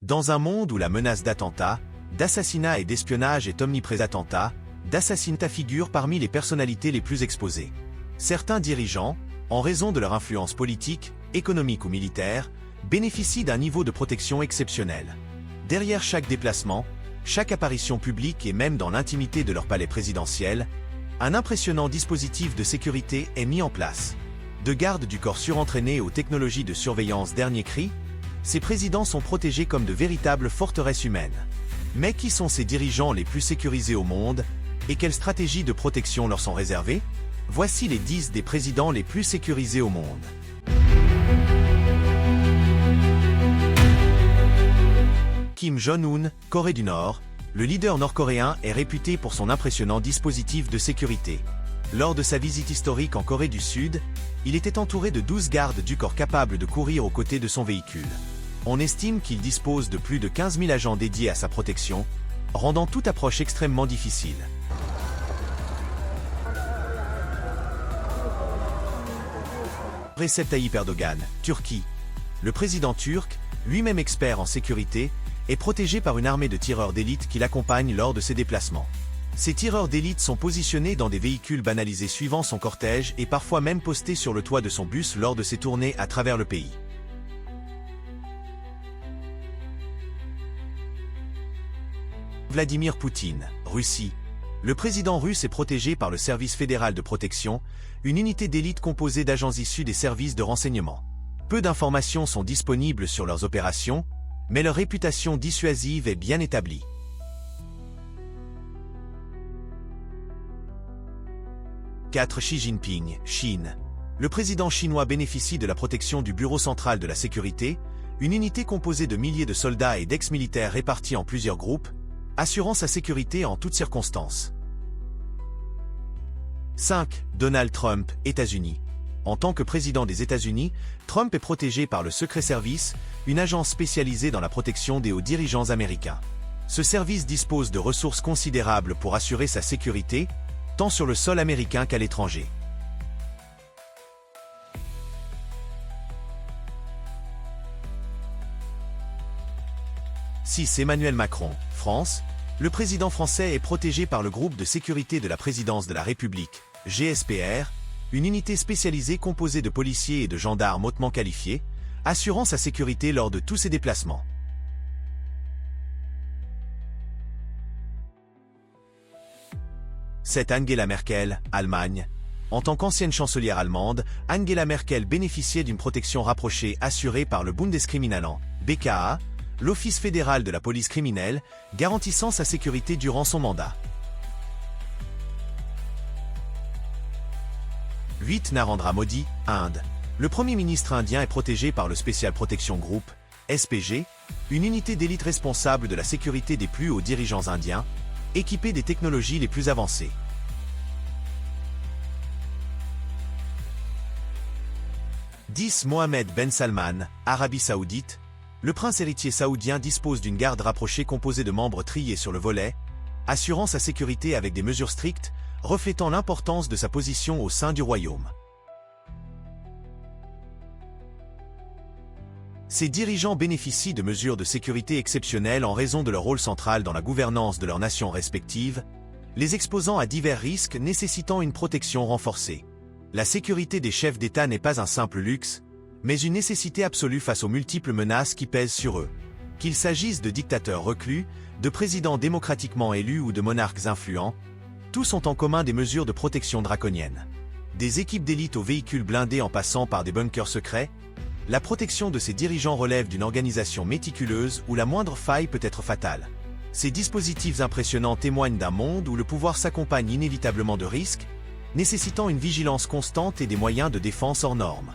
Dans un monde où la menace d'attentats, d'assassinat et d'espionnage est omniprésente, d'assassinat figure parmi les personnalités les plus exposées. Certains dirigeants, en raison de leur influence politique, économique ou militaire, bénéficient d'un niveau de protection exceptionnel. Derrière chaque déplacement, chaque apparition publique et même dans l'intimité de leur palais présidentiel, un impressionnant dispositif de sécurité est mis en place. De gardes du corps surentraînés aux technologies de surveillance dernier cri, ces présidents sont protégés comme de véritables forteresses humaines. Mais qui sont ces dirigeants les plus sécurisés au monde et quelles stratégies de protection leur sont réservées? Voici les 10 des présidents les plus sécurisés au monde. Kim Jong-un, Corée du Nord. Le leader nord-coréen est réputé pour son impressionnant dispositif de sécurité. Lors de sa visite historique en Corée du Sud, il était entouré de 12 gardes du corps capables de courir aux côtés de son véhicule. On estime qu'il dispose de plus de 15 000 agents dédiés à sa protection, rendant toute approche extrêmement difficile. Recep Tayyip Erdogan, Turquie. Le président turc, lui-même expert en sécurité, est protégé par une armée de tireurs d'élite qui l'accompagnent lors de ses déplacements. Ces tireurs d'élite sont positionnés dans des véhicules banalisés suivant son cortège et parfois même postés sur le toit de son bus lors de ses tournées à travers le pays. Vladimir Poutine, Russie. Le président russe est protégé par le Service fédéral de protection, une unité d'élite composée d'agents issus des services de renseignement. Peu d'informations sont disponibles sur leurs opérations, mais leur réputation dissuasive est bien établie. Xi Jinping, Chine. Le président chinois bénéficie de la protection du Bureau central de la sécurité, une unité composée de milliers de soldats et d'ex-militaires répartis en plusieurs groupes, assurant sa sécurité en toutes circonstances. 5. Donald Trump, États-Unis. En tant que président des États-Unis, Trump est protégé par le Secret Service, une agence spécialisée dans la protection des hauts dirigeants américains. Ce service dispose de ressources considérables pour assurer sa sécurité, tant sur le sol américain qu'à l'étranger. Emmanuel Macron, France. Le président français est protégé par le groupe de sécurité de la présidence de la République, GSPR, une unité spécialisée composée de policiers et de gendarmes hautement qualifiés, assurant sa sécurité lors de tous ses déplacements. Angela Merkel, Allemagne. En tant qu'ancienne chancelière allemande, Angela Merkel bénéficiait d'une protection rapprochée assurée par le Bundeskriminalamt, BKA, l'Office fédéral de la police criminelle, garantissant sa sécurité durant son mandat. 8. Narendra Modi, Inde. Le Premier ministre indien est protégé par le Special Protection Group, SPG, une unité d'élite responsable de la sécurité des plus hauts dirigeants indiens, équipée des technologies les plus avancées. Mohammed Ben Salman, Arabie Saoudite. Le prince héritier saoudien dispose d'une garde rapprochée composée de membres triés sur le volet, assurant sa sécurité avec des mesures strictes, reflétant l'importance de sa position au sein du royaume. Ces dirigeants bénéficient de mesures de sécurité exceptionnelles en raison de leur rôle central dans la gouvernance de leurs nations respectives, les exposant à divers risques nécessitant une protection renforcée. La sécurité des chefs d'État n'est pas un simple luxe, mais une nécessité absolue face aux multiples menaces qui pèsent sur eux. Qu'il s'agisse de dictateurs reclus, de présidents démocratiquement élus ou de monarques influents, tous ont en commun des mesures de protection draconiennes. Des équipes d'élite aux véhicules blindés en passant par des bunkers secrets, la protection de ces dirigeants relève d'une organisation méticuleuse où la moindre faille peut être fatale. Ces dispositifs impressionnants témoignent d'un monde où le pouvoir s'accompagne inévitablement de risques, nécessitant une vigilance constante et des moyens de défense hors normes.